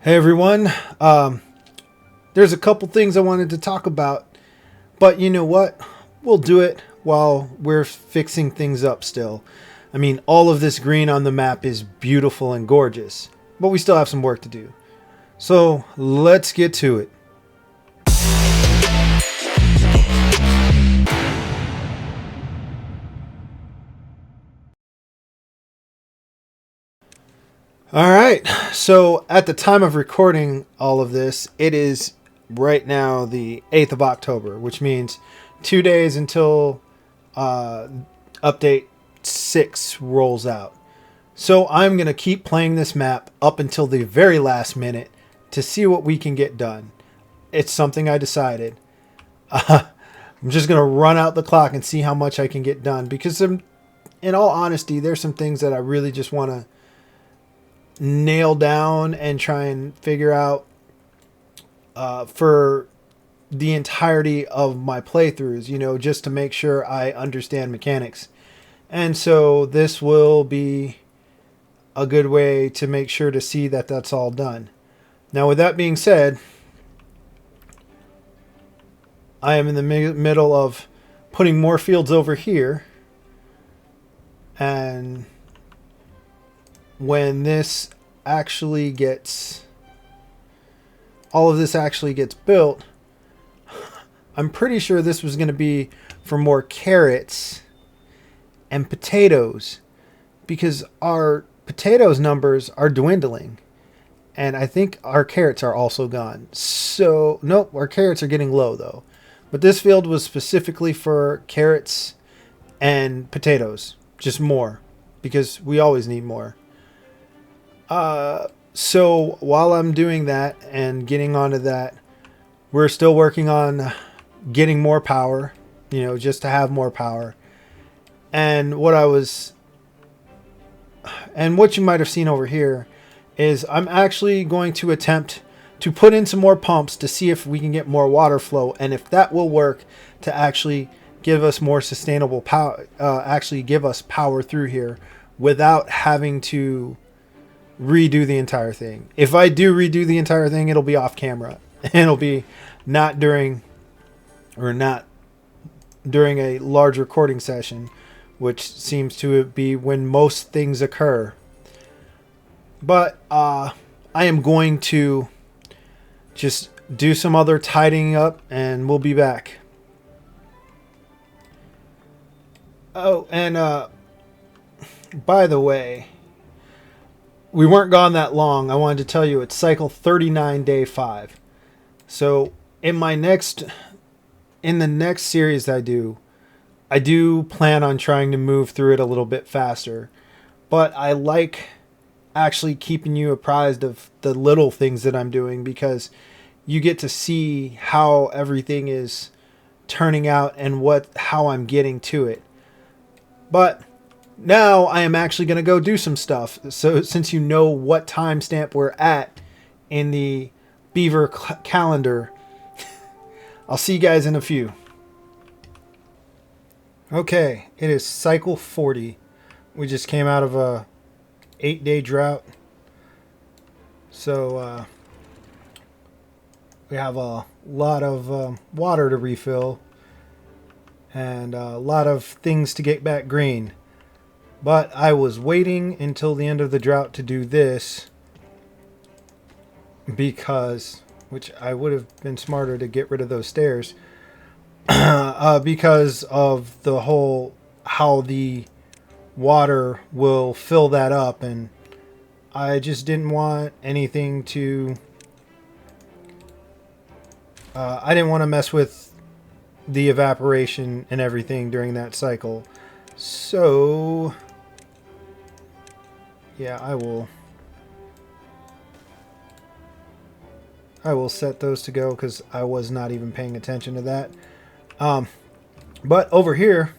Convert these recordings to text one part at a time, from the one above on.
Hey everyone, there's a couple things I wanted to talk about, but you know what? We'll do it while we're fixing things up still. I mean, all of this green on the map is beautiful and gorgeous, but we still have some work to do. So let's get to it. All right, so at the time of recording all of this, it is right now the 8th of October, which means 2 days until update 6 rolls out. So I'm going to keep playing this map up until the very last minute to see what we can get done. It's something I decided. I'm just going to run out the clock and see how much I can get done because in all honesty, there's some things that I really just want to nail down and try and figure out for the entirety of my playthroughs, you know, just to make sure I understand mechanics. And so this will be a good way to make sure to see that that's all done. Now, with that being said, I am in the middle of putting more fields over here. And when this actually gets, all of this actually gets built, I'm pretty sure this was going to be for more carrots and potatoes because our potatoes numbers are dwindling. And I think our carrots are also gone. So, nope, our carrots are getting low though. But this field was specifically for carrots and potatoes. Just more. Because we always need more. So while I'm doing that and getting onto that, we're still working on getting more power. You know, just to have more power. And what you might have seen over here is I'm actually going to attempt to put in some more pumps to see if we can get more water flow and if that will work to actually give us more sustainable power, actually give us power through here without having to redo the entire thing. If I do redo the entire thing, it'll be off camera. It'll be not during a large recording session, which seems to be when most things occur. But I am going to just do some other tidying up and we'll be back. Oh, and by the way, we weren't gone that long. I wanted to tell you it's cycle 39, day 5. So in the next series I do plan on trying to move through it a little bit faster. But I like actually keeping you apprised of the little things that I'm doing because you get to see how everything is turning out and how I'm getting to it. But now I am actually going to go do some stuff. So since you know what timestamp we're at in the beaver calendar, I'll see you guys in a few. Okay, it is cycle 40. We just came out of a 8-day drought. So we have a lot of water to refill and a lot of things to get back green. But I was waiting until the end of the drought to do this which I would have been smarter to get rid of those stairs because of how the water will fill that up, and I just didn't want anything to I didn't want to mess with the evaporation and everything during that cycle. So yeah, I will set those to go because I was not even paying attention to that. But over here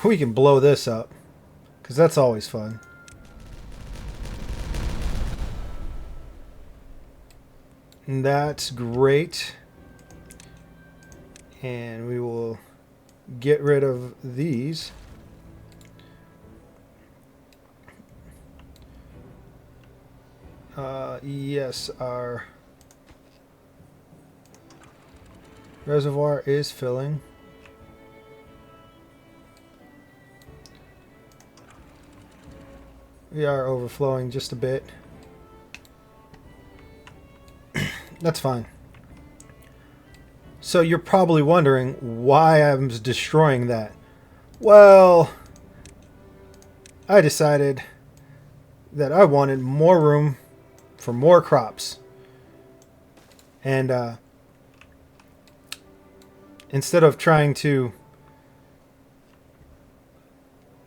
we can blow this up because that's always fun. And that's great. And we will get rid of these. Yes, our reservoir is filling. We are overflowing just a bit. That's fine. So you're probably wondering why I'm destroying that. Well, I decided that I wanted more room for more crops. And instead of trying to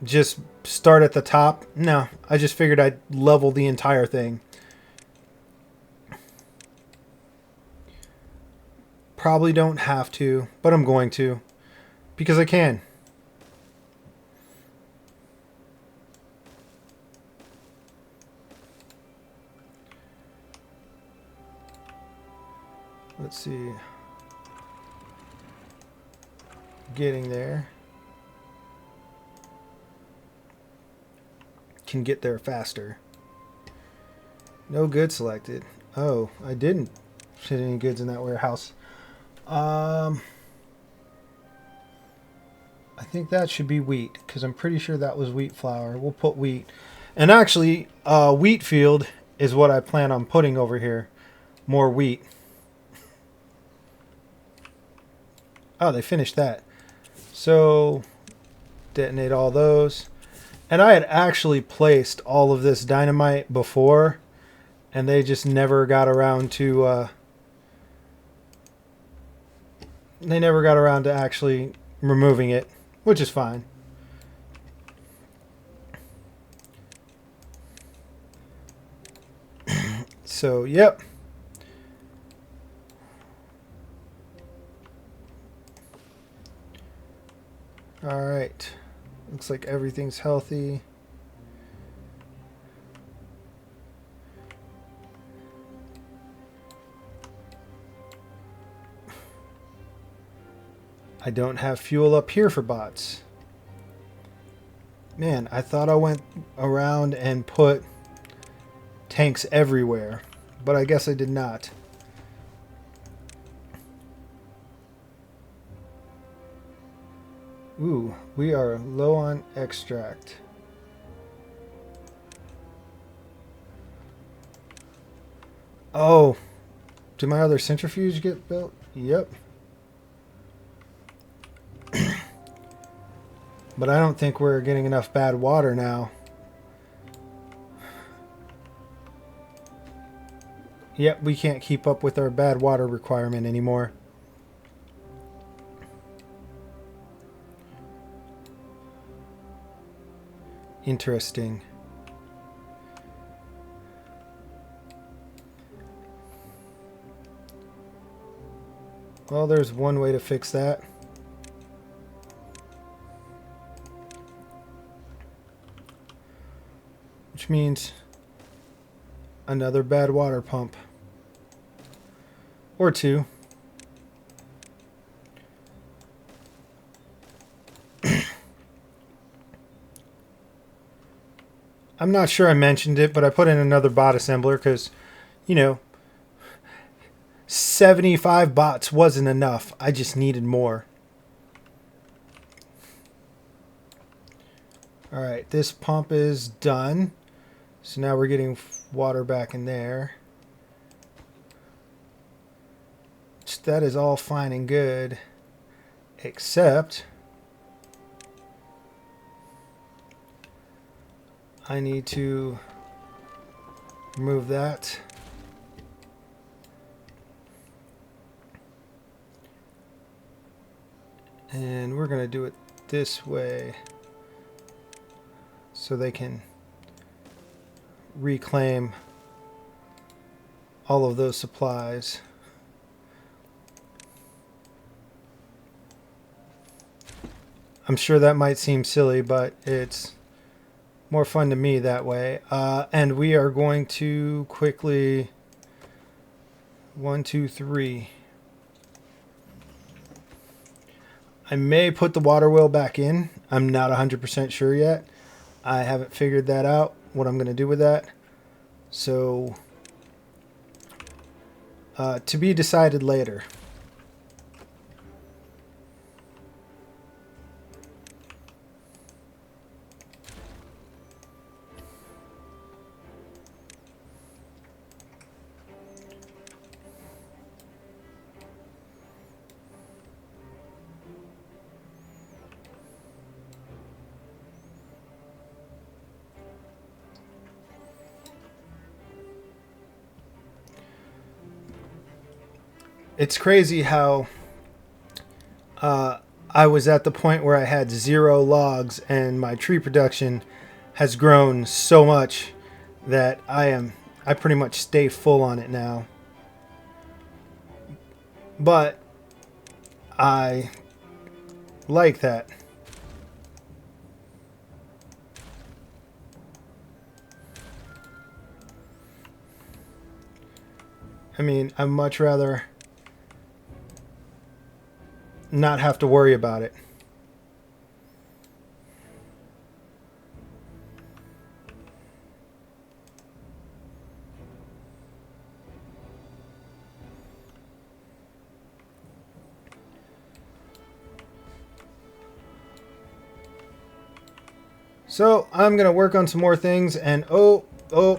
just start at the top, no, I just figured I'd level the entire thing. Probably don't have to, but I'm going to because I can. Let's see. Getting there. Can get there faster. No goods selected. Oh, I didn't fit any goods in that warehouse. I think that should be wheat because I'm pretty sure that was wheat flour. We'll put wheat. And actually, wheat field is what I plan on putting over here. More wheat. Oh, they finished that. So, detonate all those. And I had actually placed all of this dynamite before, and they just never got around to actually removing it, which is fine. So, yep. All right. Looks like everything's healthy. I don't have fuel up here for bots. Man, I thought I went around and put tanks everywhere, but I guess I did not. Ooh, we are low on extract. Oh, did my other centrifuge get built? Yep. But I don't think we're getting enough bad water now. Yep, we can't keep up with our bad water requirement anymore. Interesting. Well, there's one way to fix that. Which means another bad water pump. Or two. I'm not sure I mentioned it, but I put in another bot assembler because, you know, 75 bots wasn't enough. I just needed more. Alright, this pump is done. So now we're getting water back in there. That is all fine and good. Except I need to remove that. And we're going to do it this way so they can reclaim all of those supplies. I'm sure that might seem silly, but it's more fun to me that way. And we are going to quickly 1, 2, 3. I may put the water wheel back in. I'm not 100% sure yet. I haven't figured that out, what I'm going to do with that. So To be decided later. It's crazy how I was at the point where I had 0 logs and my tree production has grown so much that I pretty much stay full on it now. But I like that. I mean, I'd much rather not have to worry about it. So I'm going to work on some more things, and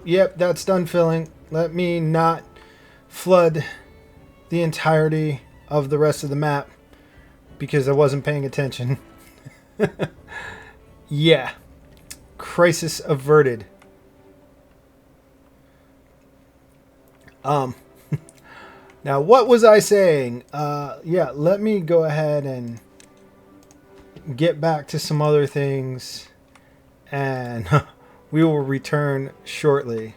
yep, that's done filling. Let me not flood the entirety of the rest of the map because I wasn't paying attention. Yeah. Crisis averted. Now what was I saying? Yeah, let me go ahead and get back to some other things, and we will return shortly.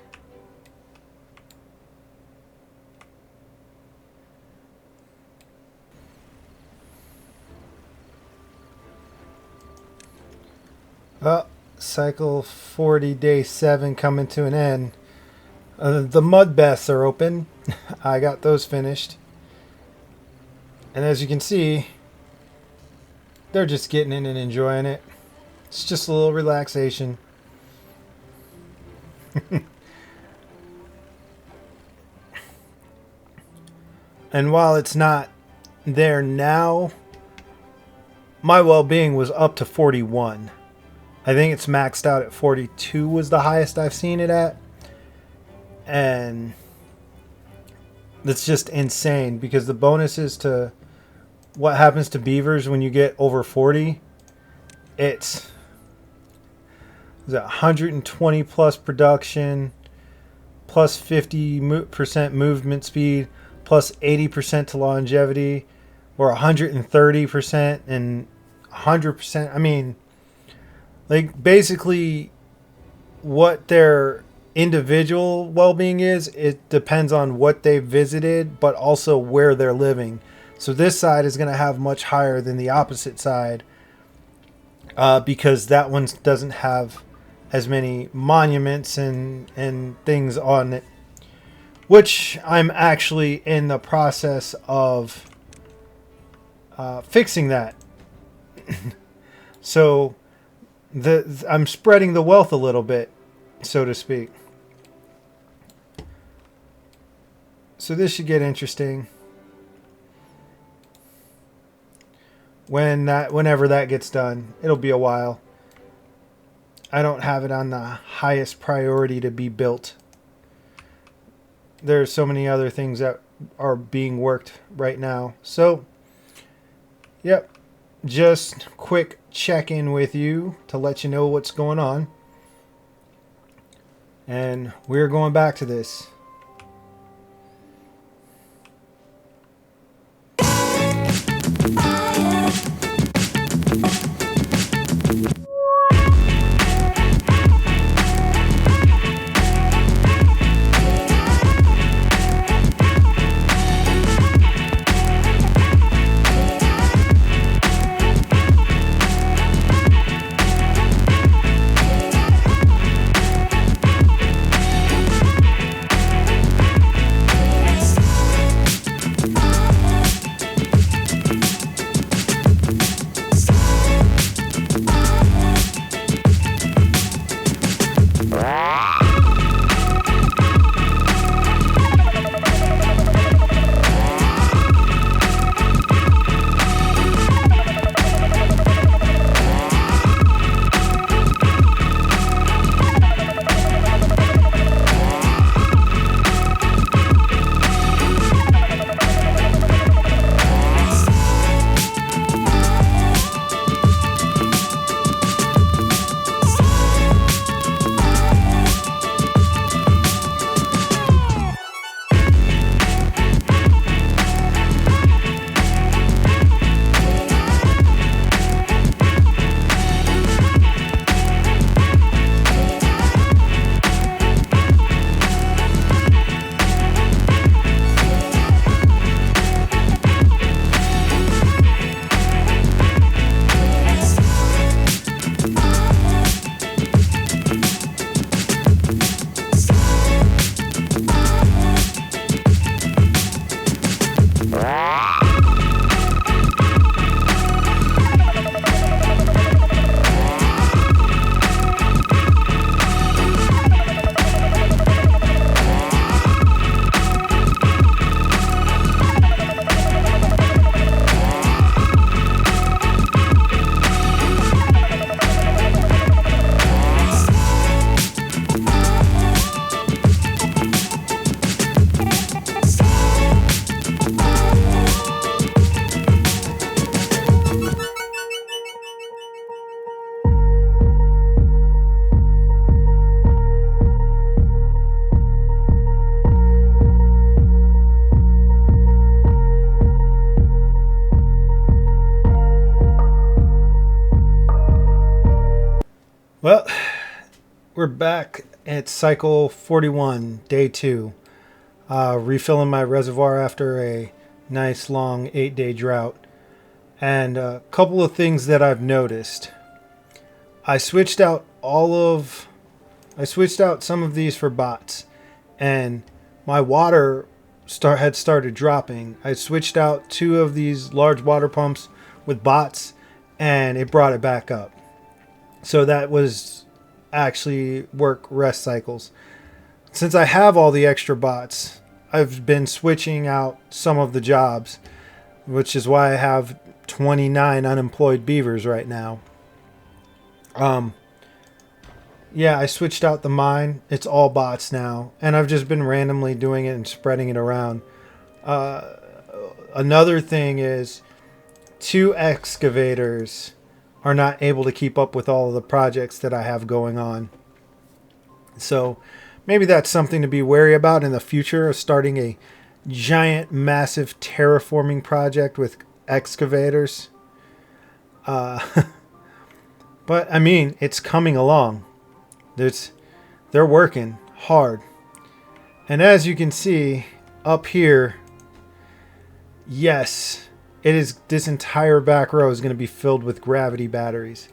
Cycle 40 day 7 coming to an end. The mud baths are open. I got those finished. And as you can see, they're just getting in and enjoying it. It's just a little relaxation. And while it's not there now, my well-being was up to 41. I think it's maxed out at 42 was the highest I've seen it at. And that's just insane because the bonuses to what happens to beavers when you get over 40, it's 120 plus production, plus 50% movement speed, plus 80% to longevity, or 130% and 100%. I mean, like basically what their individual well-being is, it depends on what they've visited, but also where they're living. So this side is going to have much higher than the opposite side because that one doesn't have as many monuments and things on it, which I'm actually in the process of fixing that. So I'm spreading the wealth a little bit, so to speak. So this should get interesting whenever that gets done. It'll be a while. I don't have it on the highest priority to be built. There's so many other things that are being worked right now. So, yep, just quick check-in with you to let you know what's going on. And we're going back to this. We're back at cycle 41, day 2. Refilling my reservoir after a nice long 8-day drought. And a couple of things that I've noticed. I switched out some of these for bots, and my water had started dropping. I switched out 2 of these large water pumps with bots, and it brought it back up. So that was actually work rest cycles. Since I have all the extra bots, I've been switching out some of the jobs, which is why I have 29 unemployed beavers right now. Yeah, I switched out the mine. It's all bots now, and I've just been randomly doing it and spreading it around. Another thing is 2 excavators are not able to keep up with all of the projects that I have going on. So maybe that's something to be wary about in the future, of starting a giant, massive terraforming project with excavators. But I mean, it's coming along. They're working hard. And as you can see up here, yes, this entire back row is going to be filled with gravity batteries.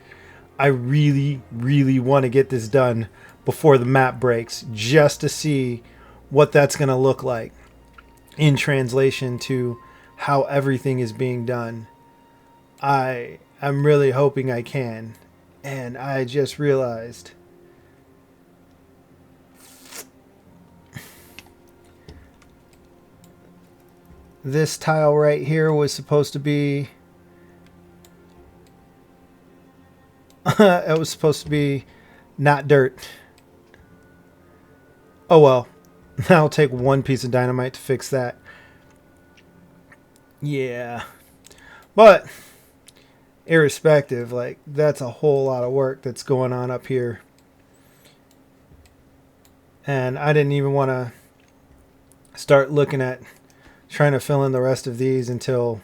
I really, really want to get this done before the map breaks, just to see what that's going to look like in translation to how everything is being done. I'm really hoping I can. And I just realized this tile right here was supposed to be it was supposed to be not dirt. Oh well. I'll take 1 piece of dynamite to fix that. Yeah. But irrespective, like, that's a whole lot of work that's going on up here. And I didn't even want to start looking at trying to fill in the rest of these until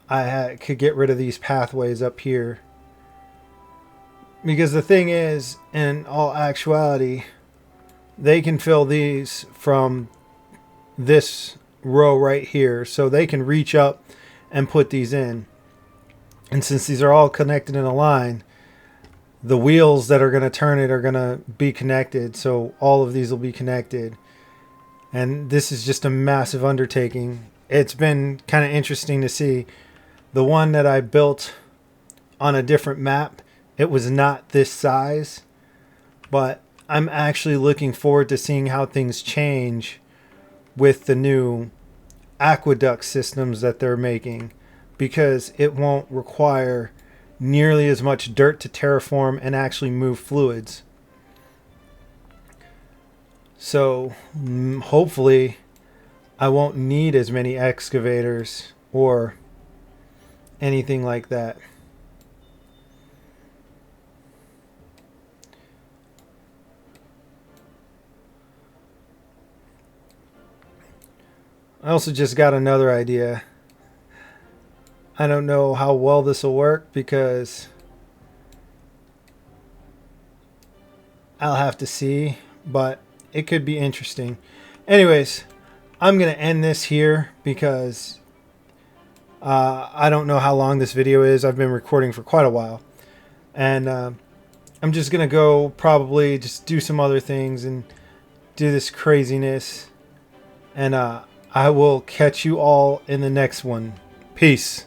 I could get rid of these pathways up here. Because the thing is, in all actuality, they can fill these from this row right here. So they can reach up and put these in. And since these are all connected in a line, the wheels that are going to turn it are going to be connected. So all of these will be connected. And this is just a massive undertaking. It's been kind of interesting to see. The one that I built on a different map, it was not this size. But I'm actually looking forward to seeing how things change with the new aqueduct systems that they're making. Because it won't require nearly as much dirt to terraform and actually move fluids. So hopefully I won't need as many excavators or anything like that. I also just got another idea. I don't know how well this will work because I'll have to see, but it could be interesting. Anyways, I'm going to end this here because I don't know how long this video is. I've been recording for quite a while. And I'm just going to go probably just do some other things and do this craziness. And I will catch you all in the next one. Peace.